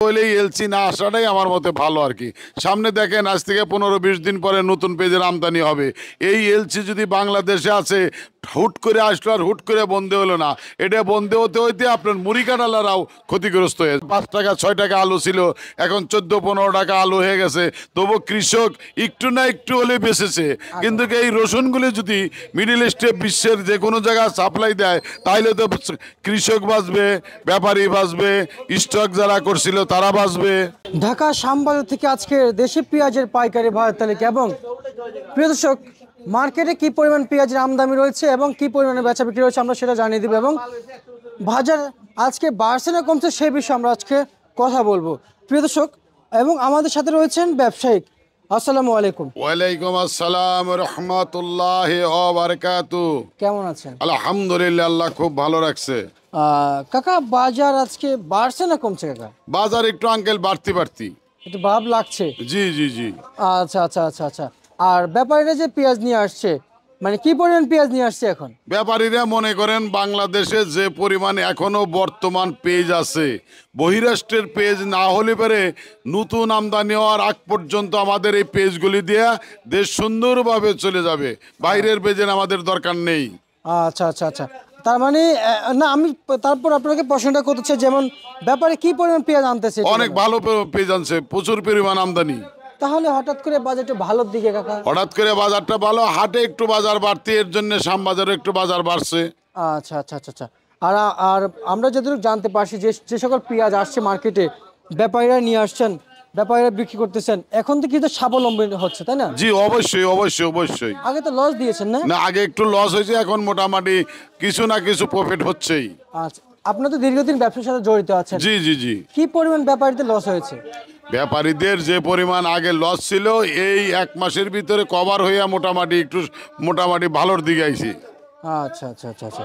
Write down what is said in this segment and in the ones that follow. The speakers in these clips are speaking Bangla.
হলেই এলসি না আসাটাই আমার মতে ভালো আর কি। সামনে দেখেন আজ থেকে 15-20 দিন পরে নতুন পেজের আমদানি হবে। এই এলসি যদি বাংলাদেশে আছে, হুট করে আসলো আর হুট করে বন্ধে হলো না, এটা বন্ধে হতে হইতে আপনার মুড়ি কাঁঠালারাও ক্ষতিগ্রস্ত হয়েছে। 5 টাকা 6 টাকা আলু ছিল, এখন 14-15 টাকা আলু হয়ে গেছে। তবু কৃষক একটু না একটু হলে বেঁচেছে। কিন্তু এই রসুনগুলি যদি মিডিল ইস্টে বিশ্বের যে কোনো জায়গায় সাপ্লাই দেয়, তাহলে তো কৃষক বাঁচবে, ব্যাপারী বাঁচবে, স্টক যারা করছিল তারা বাঁচবে। ঢাকা শ্যামবাজার থেকে আজকে দেশি পেঁয়াজের পাইকারি বাজার তালিকা এবং প্রিয় দর্শক, মার্কেটে কি পরিমাণ পেঁয়াজের আমদানি রয়েছে এবং কি পরিমাণে বেচা বিক্রি রয়েছে আমরা সেটা জানিয়ে দিব, এবং বাজার আজকে বাড়ছে না কমছে সেই বিষয়ে আমরা আজকে কথা বলবো প্রিয় দর্শক। এবং আমাদের সাথে রয়েছেন ব্যবসায়িক। আসসালামু আলাইকুম। ওয়ালাইকুম আসসালাম রহমতুল্লাহি ওয়া বারাকাতুহু। কেমন আছেন? আলহামদুলিল্লাহ, আল্লাহ খুব ভালো রাখছে। কাকা বাজার আজকে বাড়ছে না কমছে কাকা? বাজার একটু আঙ্কেল বাড়তি একটু ভাব লাগছে। জি জি জি। আচ্ছা আচ্ছা আচ্ছা আচ্ছা। আর ব্যাপারীরা যে পেঁয়াজ নিয়ে আসছে, মানে কি পরিমাণ পেঁয়াজ নিয়ে আসছে এখন? ব্যাপারীরা মনে করেন বাংলাদেশে যে পরিমাণ এখনো বর্তমান পেজ আছে, বহিরাষ্ট্রের পেজ না হলে পারে নতুন আমদানি হওয়ার আগ পর্যন্ত আমাদের এই পেজগুলি দিয়ে দেশ সুন্দরভাবে চলে যাবে। বাইরের পেজের আমাদের দরকার নেই। আচ্ছা আচ্ছা আচ্ছা। তার মানে না, আমি তারপর আপনাকে প্রশ্নটা করতে চাই, যেমন ব্যাপারে কি পরিমাণ পেঁয়াজ আনতেছে? অনেক ভালো পেজ আনছে, প্রচুর পরিমাণ আমদানি। তাহলে হঠাৎ করে বাজার একটু ভালোর দিকে কাকা? হঠাৎ করে বাজারটা ভালো, হাটে একটু বাজার বাড়তি, এর জন্য শ্যামবাজারে একটু বাজার বাড়ছে। আচ্ছা আচ্ছা আচ্ছা আচ্ছা। আর আর আমরা যতটুকু জানতে পারছি যে যে সকল পেঁয়াজ আসছে মার্কেটে, ব্যাপারীরা নিয়ে আসছেন, ব্যাপারীরা বিক্রি করতেছেন, এখন তো কিন্তু স্বাবলম্বী হচ্ছে, তাই না? জি অবশ্যই অবশ্যই অবশ্যই। আগে তো লস দিয়েছেন না? না, আগে একটু লস হয়েছে, এখন মোটামুটি কিছু না কিছু প্রফিট হচ্ছেই। আচ্ছা, আপনার তো দীর্ঘদিন ব্যবসার সাথে জড়িত আছেন। জি জি জি। কি পরিমাণ ব্যাপারীদের লস হয়েছে? ব্যাপারীদের যে পরিমাণ আগে লস ছিল, এই 1 মাসের ভিতরে কভার হইয়া মোটামুটি ভালোর দিকে আইছি। আচ্ছা আচ্ছা আচ্ছা আচ্ছা।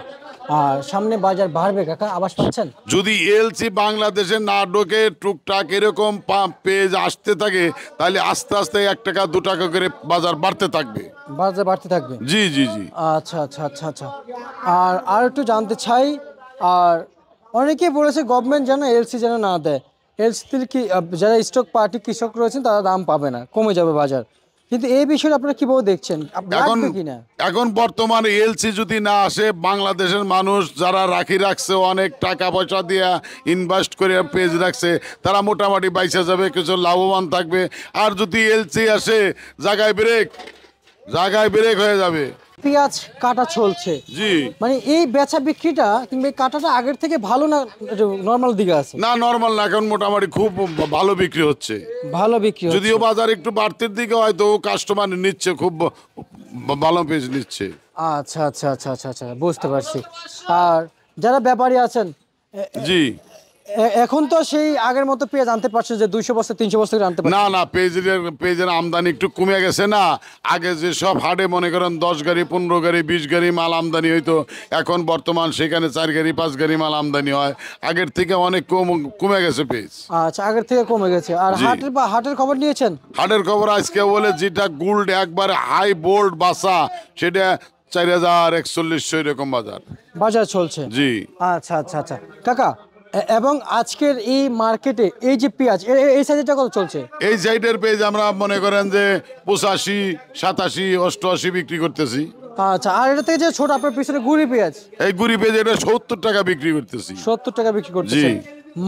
আর সামনে বাজার বাড়বে কাকা, আবাস পাচ্ছেন? যদি এলসি বাংলাদেশে না ঢোকে, টুকটাক এরকম পেজ আসতে থাকে, তাহলে আস্তে আস্তে 1 টাকা 2 টাকা করে বাজার বাড়তে থাকবে। বাজার বাড়তে থাকবে? জি জি জি। আচ্ছা আচ্ছা আচ্ছা আচ্ছা। আর একটু জানতে চাই, আর অনেকেই বলেছে গভর্নমেন্ট যেন এলসি যেন না দেয়। এলসির কি যারা স্টক পার্টি কৃষক রয়েছেন তারা দাম পাবে না, কমে যাবে বাজার, কিন্তু এই বিষয়ে আপনারা কিভাবে দেখছেন? এখন বর্তমানে এলসি যদি না আসে, বাংলাদেশের মানুষ যারা রাখছে অনেক টাকা পয়সা দিয়ে ইনভেস্ট করে পেজ রাখছে, তারা মোটামুটি বাইসে যাবে, কিছু লাভবান থাকবে। আর যদি এলসি আসে, জায়গায় ব্রেক হয়ে যাবে। পেঁয়াজ কাটা চলছে, জি। মানে এই বেচা বিক্রিটা কিংবা এই কাটাটা আগের থেকে ভালো না নরমাল দিকে আছে? না, নরমাল না, এখন মোটামুটি খুব ভালো বিক্রি হচ্ছে। ভালো বিক্রি হচ্ছে, যদিও বাজার একটু বাড়তির দিকে, হয়তো কাস্টমার নিচ্ছে, খুব ভালো পেজ নিচ্ছে। আচ্ছা আচ্ছা আচ্ছা আচ্ছা আচ্ছা, বুঝতে পারছি। আর যারা ব্যাপারী আছেন, জি, এখন তো সেই আগের মতো পেঁয়াজ আনতে পারছে যে 200 বস্তা 300 বস্তা করে আনতে পারছে না না, পেজের আমদানি একটু কমে গেছে। না, আগে যে সব হাটে মনে করেন 10 গাড়ি 15 গাড়ি 20 গাড়ি মাল আমদানি হইতো, এখন বর্তমান সেখানে 4 গাড়ি 5 গাড়ি মাল আমদানি হয়। আগের থেকে অনেক কমে গেছে পেজ। আচ্ছা, আগের থেকে কমে গেছে। আর হাটের খবর নিয়েছেন? হাটের খবর আজকে বলে যেটা গোল্ড একবারে হাই বোল্ড বাসা, সেটা 4041 এরকম বাজার চলছে। জি। আচ্ছা আচ্ছা আচ্ছা কাকা, এবং আজকের এই মার্কেটে এই যে পেঁয়াজ এই সাইজটা কত চলছে? এই সাইডের পেজ আমরা মনে করেন যে 85 87 88 বিক্রি করতেছি। আচ্ছা, আর এটা থেকে যে ছোট আপনার পিছনে গুড়ি পেঁয়াজ, এই গুড়ি পেজ এটা 70 টাকা বিক্রি করতেছি। 70 টাকা বিক্রি করতেছি।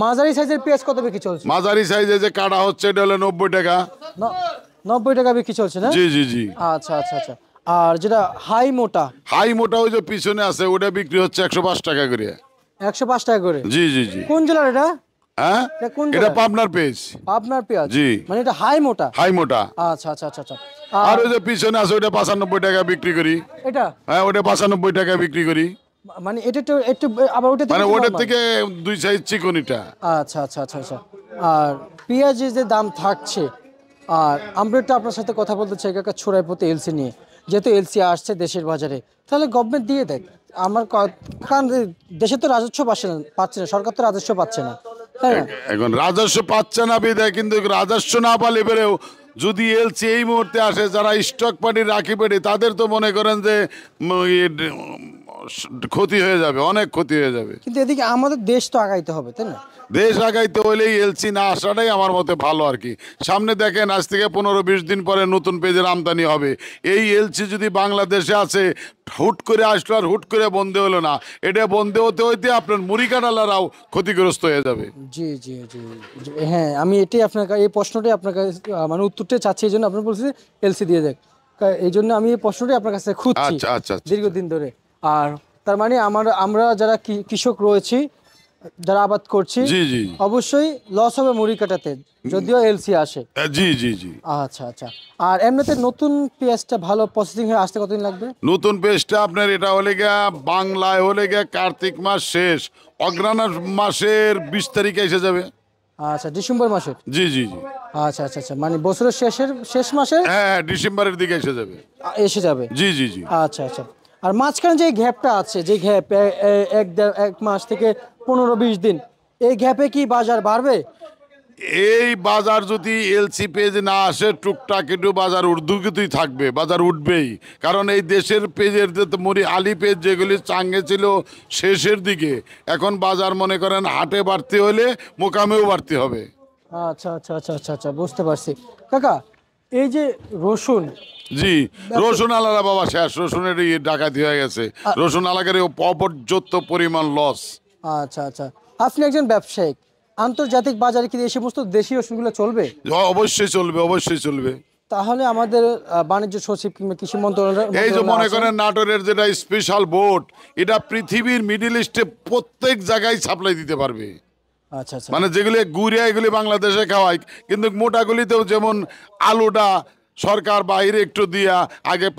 মাঝারি সাইজের পেঁয়াজ কত বিক্রি চলছে? মাঝারি সাইজে যে কাটা হচ্ছে এটা হলো 90 টাকা। 90 টাকা বিক্রি চলছে না? জি জি জি। আচ্ছা আচ্ছা আচ্ছা। আর যেটা হাই মোটা ওই যে পিছনে আছে, ওটা বিক্রি হচ্ছে 105 টাকা করে। 105 টাকা করে? জি জি জি। কোন জেলার এটা? হ্যাঁ, এটা পাবনার পেজ। পাবনার পেঁয়াজ? জি। মানে এটা হাই মোটা? আচ্ছা আচ্ছা আচ্ছা আচ্ছা। আর ওই যে পিছনে আছে ওটা 95 টাকা বিক্রি করি। এটা? হ্যাঁ, ওটা 95 টাকা বিক্রি করি। মানে এটা একটু একটু আবার ওটা মানে ওটার থেকে 2 সাইজ চিকনিটা। আচ্ছা আচ্ছা আচ্ছা আচ্ছা। আর পেঁয়াজের যে দাম থাকছে, আর আমরা একটু আপনার সাথে কথা বলতে চাই কাকা ছড়াই পথে এলসি নিয়ে। যেহেতু এলসি আসছে দেশের বাজারে, তাহলে গভর্নমেন্ট দিয়ে দেয়। আমার কারণ দেশে তো রাজস্ব পাচ্ছে না, সরকার তো রাজস্ব পাচ্ছে না, তাই না? এখন রাজস্ব পাচ্ছে না বিদায়, কিন্তু রাজস্ব না পালে বেরেও যদি এলসি এই মুহূর্তে আসে, যারা স্টক পার্টি রাখি পার্টি, তাদের তো মনে করেন যে ক্ষতি হয়ে যাবে, অনেক ক্ষতি হয়ে যাবে। কিন্তু এদিকে আমাদের দেশ তো আগাইতে হবে, তাই না? দেশ আগাইতে হলে এলসি না আসাটাই আমার মতে ভালো আর কি। সামনে দেখেন আজ থেকে 15-20 দিন পরে নতুন পেজের আমদানি হবে। এই এলসি যদি বাংলাদেশে আছে, হুট করে আসলো আর হুট করে বন্ধ হলো না, এটা বন্ধ হতে হইতে আপনার মুড়ি কাটালারাও ক্ষতিগ্রস্ত হয়ে যাবে। জি জি জি জি, হ্যাঁ আমি এটাই আপনার এই প্রশ্নটাই আপনার কাছে মানে উত্তরটা চাচ্ছি, এই জন্য আপনার বলছি এলসি দিয়ে দেখ, এই জন্য আমি এই প্রশ্নটাই আপনার কাছে খুঁজছি আচ্ছা আচ্ছা আচ্ছা। দীর্ঘদিন ধরে। আর তার মানে আমরা যারা কৃষক রয়েছি, যারা আবাদ করছি, জি জি অবশ্যই লস হবে মুড়ি কাটাতে যদিও এলসি আসে। জি জি জি। আচ্ছা আচ্ছা। আর এমনিতে নতুন পেঁয়াজটা ভালো প্রসেসিং হয়ে আসতে কতদিন লাগবে? নতুন পেজটা আপনার এটা হলে গিয়া বাংলায় হলে গিয়া কার্তিক মাস শেষ, অগ্রহায়ণ মাসের 20 তারিখে এসে যাবে। আচ্ছা, ডিসেম্বর মাসের? জি জি জি। আচ্ছা আচ্ছা আচ্ছা, মানে বছরের শেষ মাসে হ্যাঁ হ্যাঁ, ডিসেম্বরের দিকে এসে যাবে। এসে যাবে। জি জি জি। আচ্ছা আচ্ছা। আর মাঝখানে যে গ্যাপটা আছে, যে গ্যাপ এক মাস থেকে 15-20 দিন, এই গ্যাপে কি বাজার বাড়বে? এই বাজার যদি এলসি পেজ না আসে, টুকটাক একটু বাজার ঊর্ধ্বগতিই থাকবে, বাজার উঠবেই। কারণ এই দেশের পেজের যে মুড়ি আলি পেজ যেগুলি চাঙ্গে ছিল শেষের দিকে, এখন বাজার মনে করেন হাটে বাড়তে হলে মোকামেও বাড়তে হবে। আচ্ছা আচ্ছা আচ্ছা আচ্ছা আচ্ছা, বুঝতে পারছি। কাকা, এই যে রসুন, জি, রসুন আলাদা বাবা শেষ, রসুনের ডাকাতি হয়ে গেছে, রসুন আলাকের অপর্যাপ্ত পরিমাণ লস। আচ্ছা আচ্ছা, আপনি একজন ব্যবসায়িক, আন্তর্জাতিক বাজারে কি এই সমস্ত দেশি রসুনগুলো চলবে? অবশ্যই চলবে, অবশ্যই চলবে। তাহলে আমাদের বাণিজ্য সচিব কিংবা কৃষি এই যে মনে করেন নাটোরের যেটা স্পেশাল বোট, এটা পৃথিবীর মিডল ইস্টে প্রত্যেক জায়গায় সাপ্লাই দিতে পারবে। আচ্ছা আচ্ছা, মানে যেগুলি গুড়িয়া এগুলি বাংলাদেশে খাওয়ায়, কিন্তু মোটাগুলিতেও যেমন আলুটা সরকার বাইরে একটু দিয়া আগে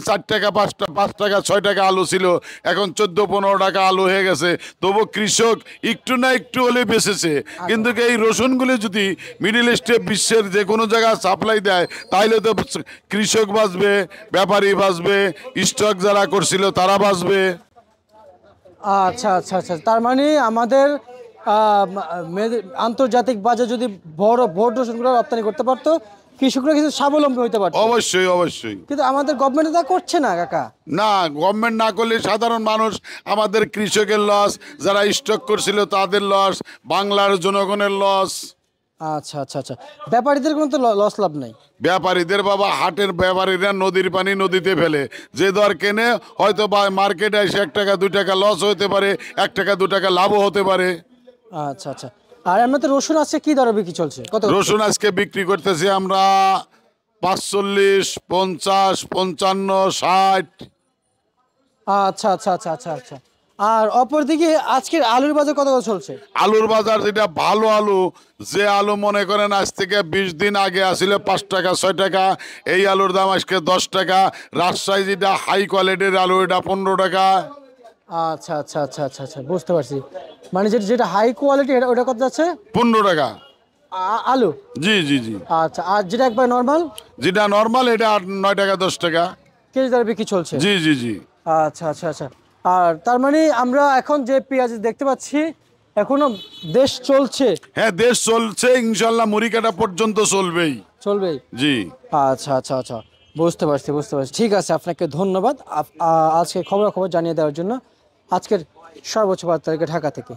4 টাকা 5 টাকা 6 টাকা আলু ছিল, এখন 14-15 টাকা আলু হয়ে গেছে। তবু কৃষক একটু না একটু হলে বেঁচেছে। কিন্তু এই রসুনগুলি যদি মিডিল ইস্টে বিশ্বের যে কোনো জায়গায় সাপ্লাই দেয়, তাহলে তো কৃষক বাঁচবে, ব্যাপারী বাঁচবে, স্টক যারা করছিল তারা বাঁচবে। আচ্ছা আচ্ছা আচ্ছা, তার মানে আমাদের আন্তর্জাতিক বাজার যদি বড় রসুনগুলো রপ্তানি করতে পারতো, কৃষকরা কিছু স্বাবলম্বী হতে পারতো। অবশ্যই অবশ্যই। কিন্তু আমাদের গভর্নমেন্ট তা করছে না কাকা। না, গভর্নমেন্ট না করলে সাধারণ মানুষ, আমাদের কৃষকের লস, যারা স্টক করছিল তাদের লস, বাংলার জনগণের লস। আচ্ছা আচ্ছা আচ্ছা, ব্যাপারীদের কোনো তো লস লাভ নাই। ব্যাপারীদের বাবা, হাটের ব্যাপারীরা নদীর পানি নদীতে ফেলে, যে দর কেনে হয়তো বা মার্কেটে এসে 1 টাকা 2 টাকা লস হতে পারে, 1 টাকা 2 টাকা লাভও হতে পারে। আচ্ছা আচ্ছা। আর এমনিতে রসুন আছে কি দরে বিক্রি চলছে? কত রসুন আজকে বিক্রি করতেছি আমরা 45, 50, 55, 60। আচ্ছা আচ্ছা আচ্ছা আচ্ছা আচ্ছা। আর অপরদিকে আজকের আলুর বাজার কত চলছে? আলুর বাজার যেটা ভালো আলু, যে আলু মনে করেন আজ থেকে 20 দিন আগে আসছিল 5 টাকা 6 টাকা, এই আলুর দাম আজকে 10 টাকা। রাজশাহী যেটা হাই কোয়ালিটির আলু, এটা 15 টাকা। আচ্ছা আচ্ছা আচ্ছা আচ্ছা আচ্ছা, বুঝতে পারছি। মানে যেটা হাই কোয়ালিটি, ওটা কত যাচ্ছে? 15 টাকা। আলু? জি জি জি। আচ্ছা, আর যেটা একবার নর্মাল? যেটা নর্মাল এটা 9 টাকা 10 টাকা কেজি দরে বিক্রি চলছে? জি জি জি। আচ্ছা আচ্ছা আচ্ছা। আর তার মানে আমরা এখন যে পেঁয়াজ দেখতে পাচ্ছি, এখনো দেশ চলছে? হ্যাঁ, দেশ চলছে, ইনশাল্লাহ মুড়ি কাটা পর্যন্ত চলবেই। চলবেই? জি। আচ্ছা আচ্ছা আচ্ছা, বুঝতে পারছি বুঝতে পারছি। ঠিক আছে, আপনাকে ধন্যবাদ আজকে খবর জানিয়ে দেওয়ার জন্য। আজকের সর্বোচ্চ 5 তারিখে ঢাকা থেকে।